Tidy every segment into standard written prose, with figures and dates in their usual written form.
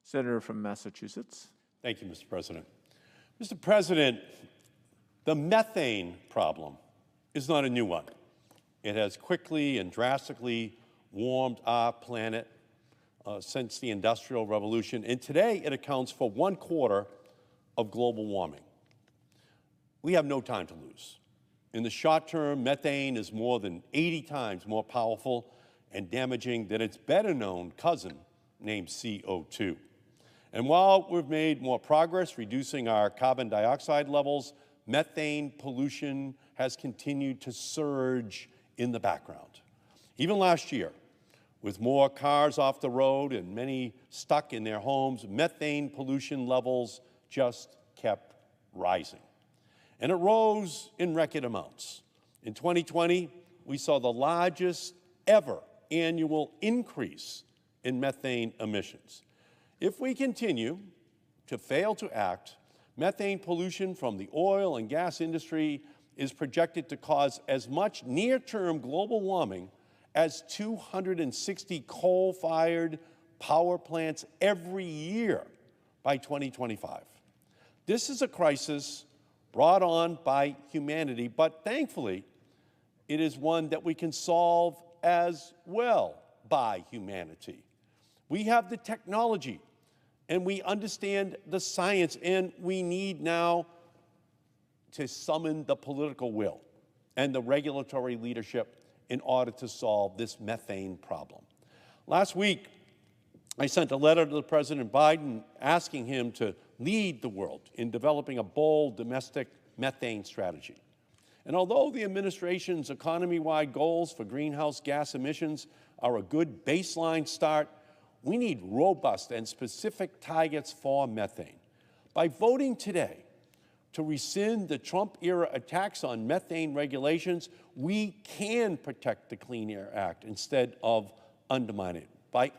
Senator from Massachusetts. Thank you, Mr. President. Mr. President, the methane problem is not a new one. It has quickly and drastically warmed our planet since the Industrial Revolution, and today it accounts for 1/4 of global warming. We have no time to lose. In the short term, methane is more than 80 times more powerful and damaging than its better-known cousin named CO2. And while we've made more progress reducing our carbon dioxide levels, methane pollution has continued to surge in the background. Even last year, with more cars off the road and many stuck in their homes, methane pollution levels just kept rising. And it rose in record amounts. In 2020, we saw the largest ever annual increase in methane emissions. If we continue to fail to act, methane pollution from the oil and gas industry is projected to cause as much near-term global warming as 260 coal-fired power plants every year by 2025. This is a crisis brought on by humanity, but thankfully, it is one that we can solve as well by humanity. We have the technology, and we understand the science, and we need now to summon the political will and the regulatory leadership in order to solve this methane problem. Last week, I sent a letter to President Biden asking him to lead the world in developing a bold domestic methane strategy. And although the administration's economy-wide goals for greenhouse gas emissions are a good baseline start, we need robust and specific targets for methane. By voting today to rescind the Trump-era attacks on methane regulations, we can protect the Clean Air Act instead of undermining it. By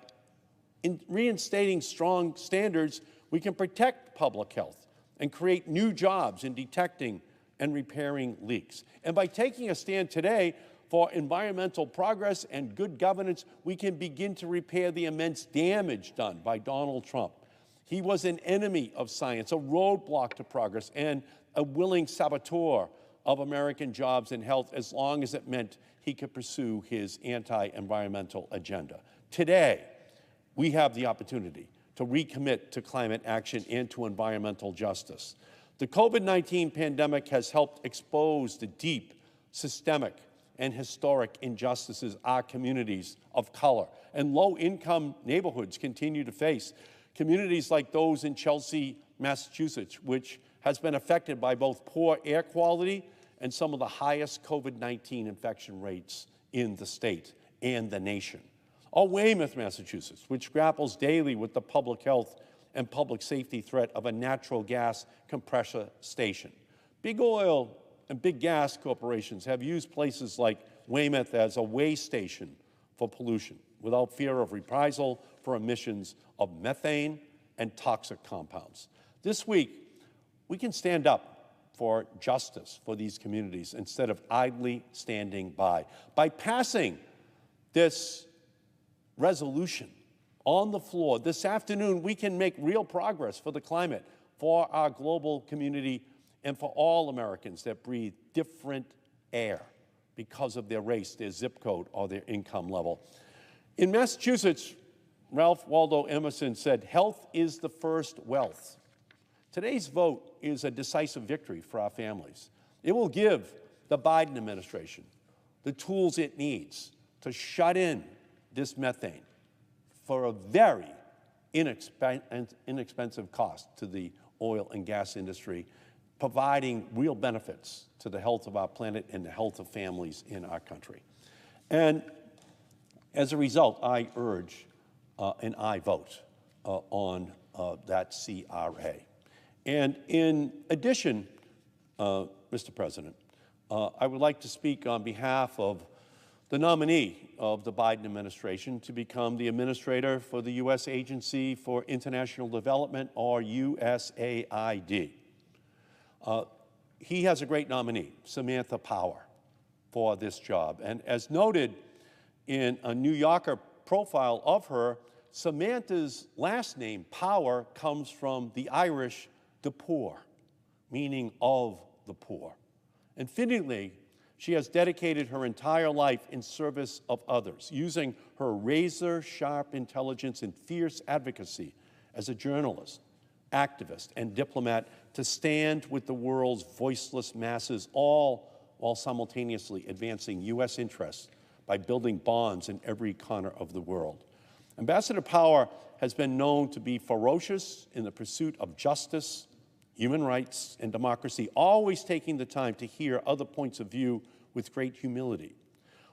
reinstating strong standards, we can protect public health and create new jobs in detecting and repairing leaks. And by taking a stand today for environmental progress and good governance, we can begin to repair the immense damage done by Donald Trump. He was an enemy of science, a roadblock to progress, and a willing saboteur of American jobs and health as long as it meant he could pursue his anti-environmental agenda. Today, we have the opportunity to recommit to climate action and to environmental justice. The COVID-19 pandemic has helped expose the deep, systemic, and historic injustices our communities of color and low-income neighborhoods continue to face. Communities like those in Chelsea, Massachusetts, which has been affected by both poor air quality and some of the highest COVID-19 infection rates in the state and the nation. Or Weymouth, Massachusetts, which grapples daily with the public health and public safety threat of a natural gas compressor station. Big oil and big gas corporations have used places like Weymouth as a way station for pollution without fear of reprisal for emissions of methane and toxic compounds. This week, we can stand up for justice for these communities instead of idly standing by. By passing this resolution on the floor this afternoon, we can make real progress for the climate, for our global community, and for all Americans that breathe different air because of their race, their zip code, or their income level. In Massachusetts, Ralph Waldo Emerson said, "Health is the first wealth." Today's vote is a decisive victory for our families. It will give the Biden administration the tools it needs to shut in this methane for a very inexpensive cost to the oil and gas industry, providing real benefits to the health of our planet and the health of families in our country. And as a result, I urge an aye vote on that CRA. And in addition, Mr. President, I would like to speak on behalf of the nominee of the Biden administration to become the administrator for the U.S. Agency for International Development, or USAID. He has a great nominee, Samantha Power, for this job. And as noted in a New Yorker profile of her, Samantha's last name, Power, comes from the Irish de poor, meaning of the poor. And fittingly, she has dedicated her entire life in service of others, using her razor-sharp intelligence and fierce advocacy as a journalist, activist, and diplomat to stand with the world's voiceless masses, all while simultaneously advancing U.S. interests by building bonds in every corner of the world. Ambassador Power has been known to be ferocious in the pursuit of justice, human rights, and democracy, always taking the time to hear other points of view with great humility.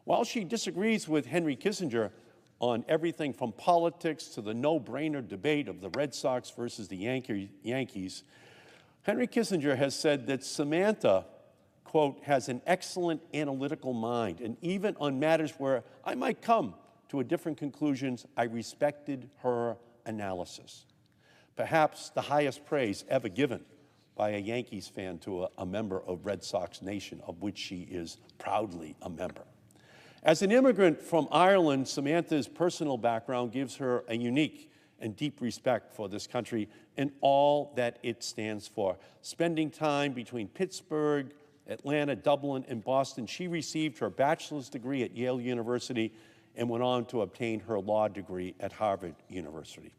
While she disagrees with Henry Kissinger on everything from politics to the no-brainer debate of the Red Sox versus the Yankees, Henry Kissinger has said that Samantha, quote, has an excellent analytical mind, and even on matters where I might come to a different conclusions, I respected her analysis. Perhaps the highest praise ever given by a Yankees fan to a member of Red Sox Nation, of which she is proudly a member. As an immigrant from Ireland, Samantha's personal background gives her a unique and deep respect for this country and all that it stands for. Spending time between Pittsburgh, Atlanta, Dublin, and Boston, she received her bachelor's degree at Yale University and went on to obtain her law degree at Harvard University.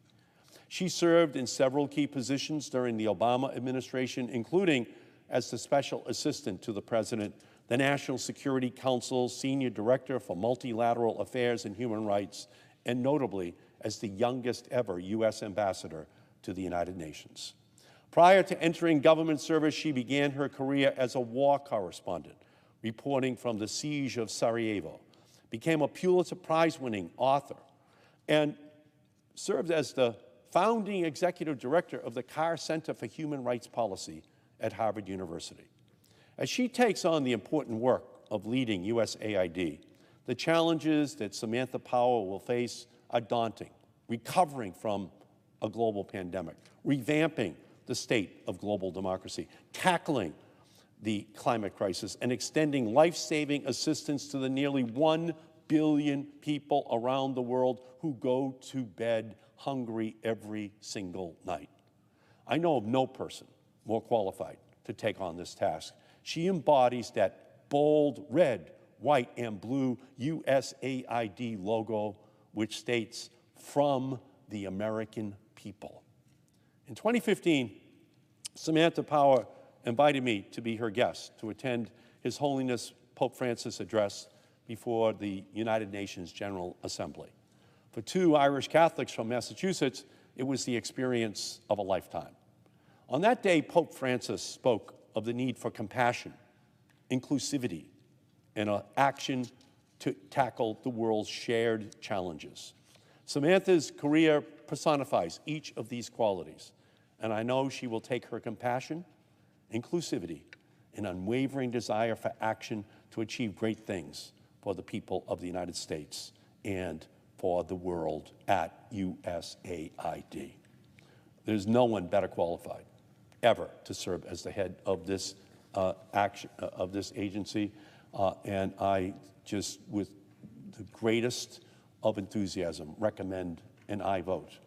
She served in several key positions during the Obama administration, including as the special assistant to the president, the National Security Council Senior Director for Multilateral Affairs and Human Rights, and notably as the youngest ever U.S. ambassador to the United Nations. Prior to entering government service, she began her career as a war correspondent, reporting from the siege of Sarajevo, became a Pulitzer Prize-winning author, and served as the founding executive director of the Carr Center for Human Rights Policy at Harvard University. As she takes on the important work of leading USAID, the challenges that Samantha Power will face are daunting: recovering from a global pandemic, revamping the state of global democracy, tackling the climate crisis, and extending life-saving assistance to the nearly 1 billion people around the world who go to bed hungry every single night. I know of no person more qualified to take on this task. She embodies that bold red, white, and blue USAID logo, which states, "From the American people." In 2015, Samantha Power invited me to be her guest to attend His Holiness Pope Francis' address before the United Nations General Assembly. For two Irish Catholics from Massachusetts, it was the experience of a lifetime. On that day, Pope Francis spoke of the need for compassion, inclusivity, and action to tackle the world's shared challenges. Samantha's career personifies each of these qualities, and I know she will take her compassion, inclusivity, and unwavering desire for action to achieve great things for the people of the United States and for the world at USAID. There's no one better qualified ever to serve as the head of this agency, and I just, with the greatest of enthusiasm, recommend an aye vote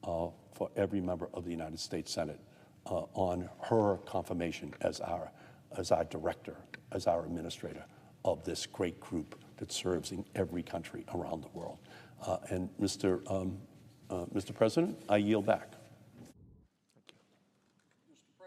for every member of the United States Senate on her confirmation as our director, as our administrator of this great group that serves in every country around the world. And Mr. President, I yield back.